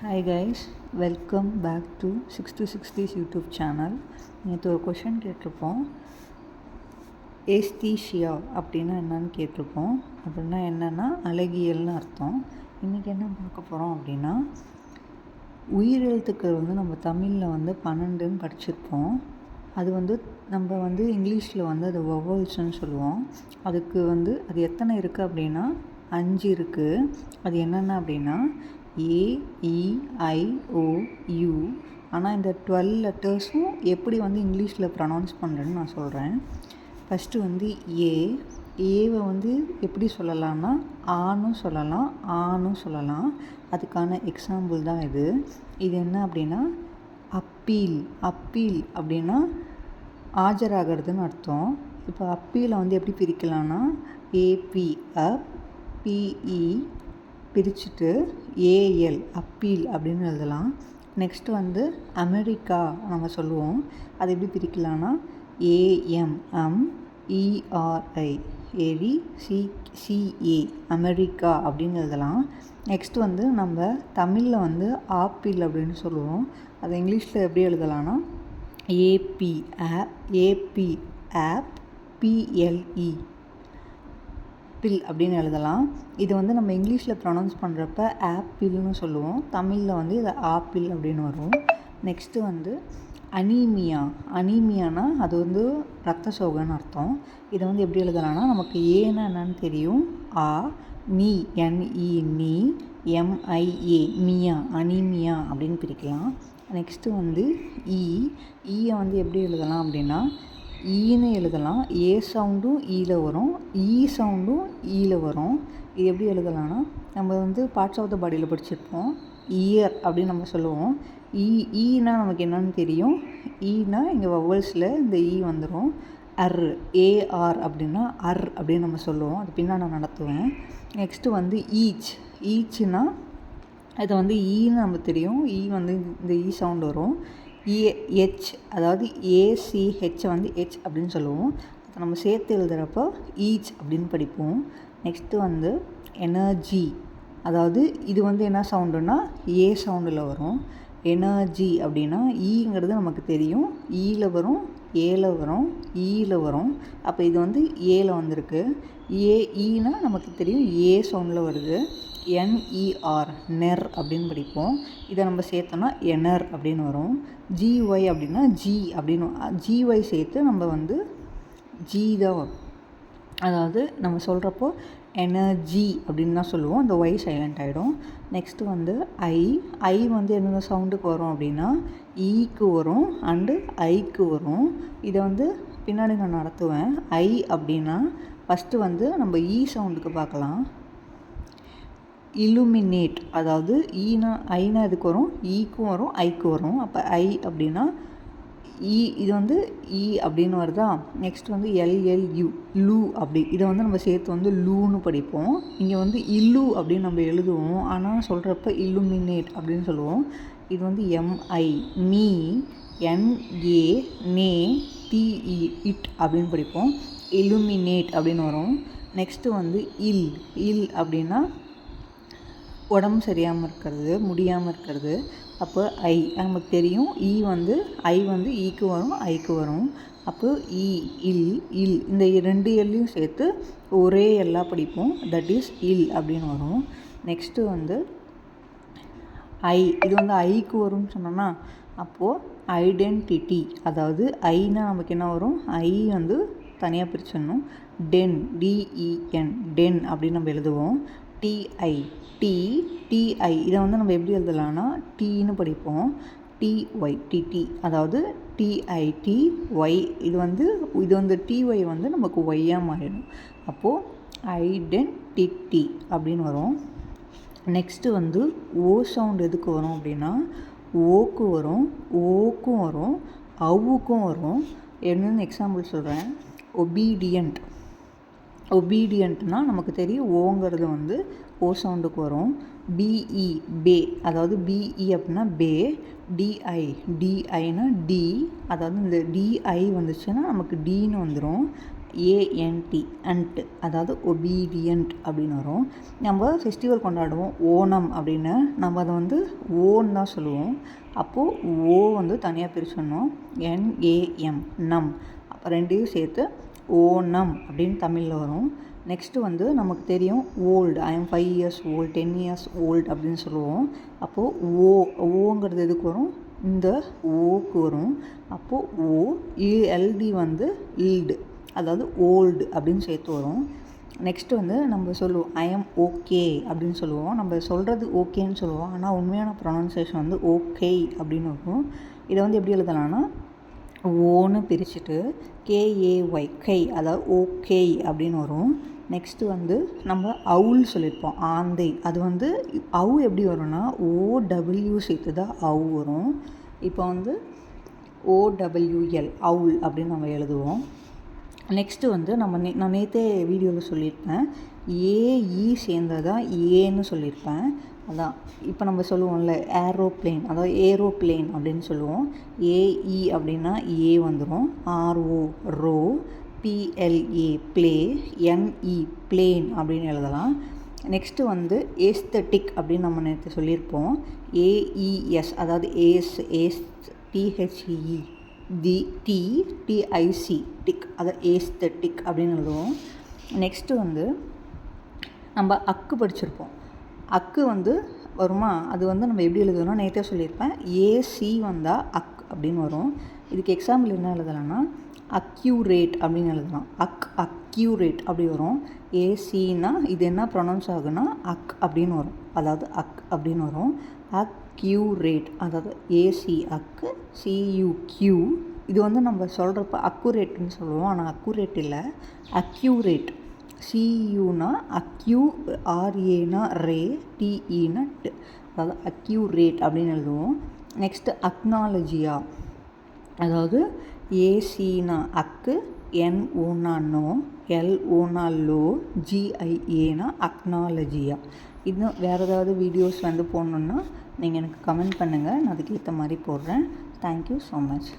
Hi guys, welcome back to 6060s YouTube channel. நேற்று ஒரு question கேட்டிருப்போம். ஏஸ்தீஷியா அப்படின்னா என்னன்னு கேட்டிருப்போம். அப்படின்னா என்னென்னா அழகியல்னு அர்த்தம். இன்றைக்கி என்ன பார்க்க போகிறோம் அப்படின்னா, உயிரெழுத்துக்கள் நம்ம தமிழில் 12ன்னு படிச்சிருப்போம். அது நம்ம இங்கிலீஷில் அது வவல்ஸ்ன்னு சொல்லுவோம். அதுக்கு அது எத்தனை இருக்குது அப்படின்னா 5 இருக்குது. அது என்னென்ன அப்படின்னா AEIOU. ஆனால் இந்த 12 லெட்டர்ஸும் எப்படி இங்கிலீஷில் ப்ரொனவுன்ஸ் பண்ணுறேன்னு நான் சொல்கிறேன். ஃபஸ்ட்டு ஏவை எப்படி சொல்லலாம்னா ஆனும் சொல்லலாம், ஆனும் சொல்லலாம். அதுக்கான எக்ஸாம்பிள் தான் இது. இது என்ன அப்படின்னா அப்பீல். அப்பீல் அப்படின்னா ஆஜராகிறதுன்னு அர்த்தம். இப்போ அப்பீலை எப்படி பிரிக்கலாம்னா AP அப், PE பிரிச்சுட்டு AL அப்பீல் அப்படின்னு எழுதலாம். நெக்ஸ்ட்டு அமெரிக்கா நம்ம சொல்லுவோம். அதை எப்படி பிரிக்கலாம்னா AM ERI ஏரி CA அமெரிக்கா அப்படின்னு எழுதலாம். நெக்ஸ்ட்டு நம்ம தமிழில் ஆப்பிள் அப்படின்னு சொல்லுவோம். அதை இங்கிலீஷில் எப்படி எழுதலாம்னா AP ஆப் PLE பில் அப்படின்னு எழுதலாம். இது நம்ம இங்கிலீஷில் ப்ரொனவுன்ஸ் பண்ணுறப்ப ஆப்பிள்னு சொல்லுவோம். தமிழில் இதை ஆப்பிள் அப்படின்னு வரும். Next anaemia. அனீமியானா அது ரத்த சோகைன்னு அர்த்தம். இதை எப்படி எழுதலாம்னா நமக்கு ஏன்னா என்னன்னு தெரியும். NE நீ MIA மியா அனீமியா அப்படின்னு பிரிக்கலாம். நெக்ஸ்ட்டு ஈயை எப்படி எழுதலாம் அப்படின்னா ஈன்னு எழுதலாம். ஏ சவுண்டும் ஈல வரும், ஈ சவுண்டும் ஈல வரும். இது எப்படி எழுதலாம்னா நம்ம பார்ட்ஸ் ஆஃப் த பாடியில் படிச்சிருப்போம். இயர் அப்படின்னு நம்ம சொல்லுவோம். ஈனா நமக்கு என்னன்னு தெரியும். ஈனா இங்கே வவல்ஸில் இந்த ஈ வந்துடும். AR அப்படின்னா அப்படின்னு நம்ம சொல்லுவோம். அது பின்னாடி நான் நடத்துவேன். நெக்ஸ்ட்டு ஈச்னா அது ஈன்னு நமக்கு தெரியும். இந்த ஈ சவுண்ட் வரும். EH அதாவது ACH H அப்படின்னு சொல்லுவோம். அதை நம்ம சேர்த்து எழுதுகிறப்போ ஈச் அப்படின்னு படிப்போம். Next energy. அதாவது இது என்ன சவுண்டுன்னா ஏ சவுண்டில் வரும். எனர்ஜி அப்படின்னா ஈங்கிறது நமக்கு தெரியும். ஈல வரும், ஏல வரும், ஈல வரும். அப்போ இது ஏல வந்திருக்கு. ஈனா நமக்கு தெரியும் ஏ சவுண்டில் வருது. NER நெர் அப்படின்னு படிப்போம். இதை நம்ம சேர்த்தோன்னா எனர் அப்படின்னு வரும். GY அப்படின்னா ஜி அப்படின்னு GY சேர்த்து நம்ம ஜி தான் வரும். அதாவது நம்ம சொல்கிறப்போ எனர்ஜி அப்படின்னு தான் சொல்லுவோம். அந்த ஒய் சைலண்ட் ஆகிடும். நெக்ஸ்ட்டு ஐ என்னென்ன சவுண்டுக்கு வரும் அப்படின்னா ஈக்கு வரும் அண்டு ஐக்கு வரும். இதை பின்னாடி நான் நடத்துவேன். ஐ அப்படின்னா ஃபஸ்ட்டு நம்ம ஈ சவுண்டுக்கு பார்க்கலாம். இலுமினேட். அதாவது ஐனா இதுக்கு வரும், ஈக்கும் வரும், ஐக்கு வரும். அப்போ ஐ அப்படின்னா இது ஈ அப்படின்னு வருதா. நெக்ஸ்ட்டு LLU லூ அப்படி. இதை நம்ம சேர்த்து லூன்னு படிப்போம். இங்கே இல்லு அப்படின்னு நம்ம எழுதுவோம். ஆனால் சொல்கிறப்ப இல்லுமினேட் அப்படின்னு சொல்லுவோம். இது MI மீ NA நே TE இட் அப்படின்னு படிப்போம். இலுமினேட் அப்படின்னு வரும். நெக்ஸ்ட்டு இல் அப்படின்னா உடம்பு சரியாமல் இருக்கிறது, முடியாமல் இருக்கிறது. அப்போ ஐ நமக்கு தெரியும். ஐ ஈக்கு வரும், ஐக்கு வரும். அப்போ இல் இந்த 2 எல்லையும் சேர்த்து ஒரே எல்லாம் படிப்போம். தட் இஸ் இல் அப்படின்னு வரும். நெக்ஸ்ட்டு ஐ இது ஐக்கு வரும்னு சொன்னோன்னா அப்போது ஐடென்டிட்டி. அதாவது ஐனா நமக்கு என்ன வரும், ஐ தனியாக பிரிச்சிடணும். DEN டென் அப்படின்னு நம்ம எழுதுவோம். TI இதை நம்ம எப்படி எழுதலாம்னா டீன்னு படிப்போம். TY அதாவது TITY. இது TY நமக்கு ஒய்யாக மாறிடும். அப்போது ஐடென்டிட்டி அப்படின்னு வரும். நெக்ஸ்ட்டு ஓ சவுண்ட் எதுக்கு வரும் அப்படின்னா ஓக்கு வரும், ஓக்கும் வரும், அவுக்கும் வரும். என்னென்னு எக்ஸாம்பிள் சொல்கிறேன். ஒபீடியண்ட்னால் நமக்கு தெரியும் ஓங்கிறது ஓ சவுண்டுக்கு வரும். BE பே. அதாவது BE அப்படின்னா பே. டிஐனா டி. அதாவது இந்த DI வந்துச்சுன்னா நமக்கு டீன்னு வந்துடும். ஏஎன்டி அண்ட், அதாவது ஒபீடியன்ட் அப்படின்னு வரும். நம்ம ஃபெஸ்டிவல் கொண்டாடுவோம் ஓணம் அப்படின்னு, நம்ம அதை வந்து ஓன்னு தான் சொல்லுவோம். அப்போது ஓ வந்து தனியாக பிரிச்சிடணும். NAM நம், அப்போ ரெண்டையும் சேர்த்து ஓணம் அப்படின்னு தமிழில் வரும். நெக்ஸ்ட்டு வந்து நமக்கு தெரியும் old, I am 5 years old, 10 years old அப்படின்னு சொல்லுவோம். அப்போது ஓங்கிறது எதுக்கு வரும்? இந்த ஓக்கு வரும். அப்போது எல்டி வந்து ஈல்டு, அதாவது ஓல்டு அப்படின்னு சேர்த்து வரும். நெக்ஸ்ட்டு வந்து நம்ம சொல்லுவோம் ஐ எம் ஓகே அப்படின்னு சொல்லுவோம். நம்ம சொல்கிறது ஓகேன்னு சொல்லுவோம், ஆனால் உண்மையான ப்ரொனன்சியேஷன் வந்து ஓகே அப்படின்னு இருக்கும். இதை வந்து எப்படி எழுதலாம்னா ஓன்னு பிரிச்சுட்டு KAY கை, அதாவது ஓகே அப்படின்னு வரும். நெக்ஸ்ட்டு வந்து நம்ம அவுல் சொல்லியிருப்போம் ஆந்தை, அது வந்து அவு எப்படி வரும்னா OW சேர்த்து தான் அவு வரும். இப்போ வந்து OWL அவுல் அப்படின்னு நம்ம எழுதுவோம். நெக்ஸ்ட்டு வந்து நான் நேற்றே வீடியோவில் சொல்லியிருப்பேன், ஏஇ சேர்ந்ததான் ஏன்னு சொல்லியிருப்பேன். அதான் இப்போ நம்ம சொல்லுவோம்ல ஏரோப்ளேன், அதாவது ஏரோப்ளேன் அப்படின்னு சொல்லுவோம். ஏஇ அப்படின்னா ஏ வந்துடும். RO row, PLA play, NE plane அப்படின்னு எழுதலாம். நெக்ஸ்ட்டு வந்து ஏஸ்தட்டிக் அப்படின்னு நம்ம நேற்று சொல்லியிருப்போம். AES அதாவது ஏஸ் THE TIC டிக், அதை ஏஸ்தட்டிக் அப்படின்னு எழுதுவோம். நெக்ஸ்ட்டு வந்து நம்ம அக்கு படிச்சிருப்போம். அக்கு வந்து வருமா, அது வந்து நம்ம எப்படி எழுதுவோம்னா நேற்றே சொல்லியிருப்பேன், AC வந்தால் அக் அப்படின்னு வரும். இதுக்கு எக்ஸாம்பிள் என்ன எழுதலாம்னா அக்யூரேட் அப்படின்னு எழுதலாம். அக்யூரேட் அப்படி வரும். ஏசின்னா இது என்ன ப்ரொனவுன்ஸ் ஆகுனா அக் அப்படின்னு வரும், அதாவது அக் அப்படின்னு வரும். அக்யூரேட், அதாவது ஏசி அக்கு, CUQ. இது வந்து நம்ம சொல்கிறப்ப அக்குரேட்னு சொல்லுவோம், ஆனால் அக்குரேட் இல்லை, அக்யூரேட். CUனா அக்யூ, RAனா ரே, TEனா ட், அதாவது அக்யூரேட் அப்படின்னு எழுதுவோம். நெக்ஸ்ட்டு அக்னாலஜியா, அதாவது ஏசினா அக்கு, NOனா நோ, LOனா லோ, GIAனா அக்னாலஜியா. இன்னும் வேறு ஏதாவது வீடியோஸ் வந்து போடணுன்னா நீங்கள் எனக்கு கமெண்ட் பண்ணுங்கள், நான் அதுக்கேற்ற மாதிரி போடுறேன். Thank you so much.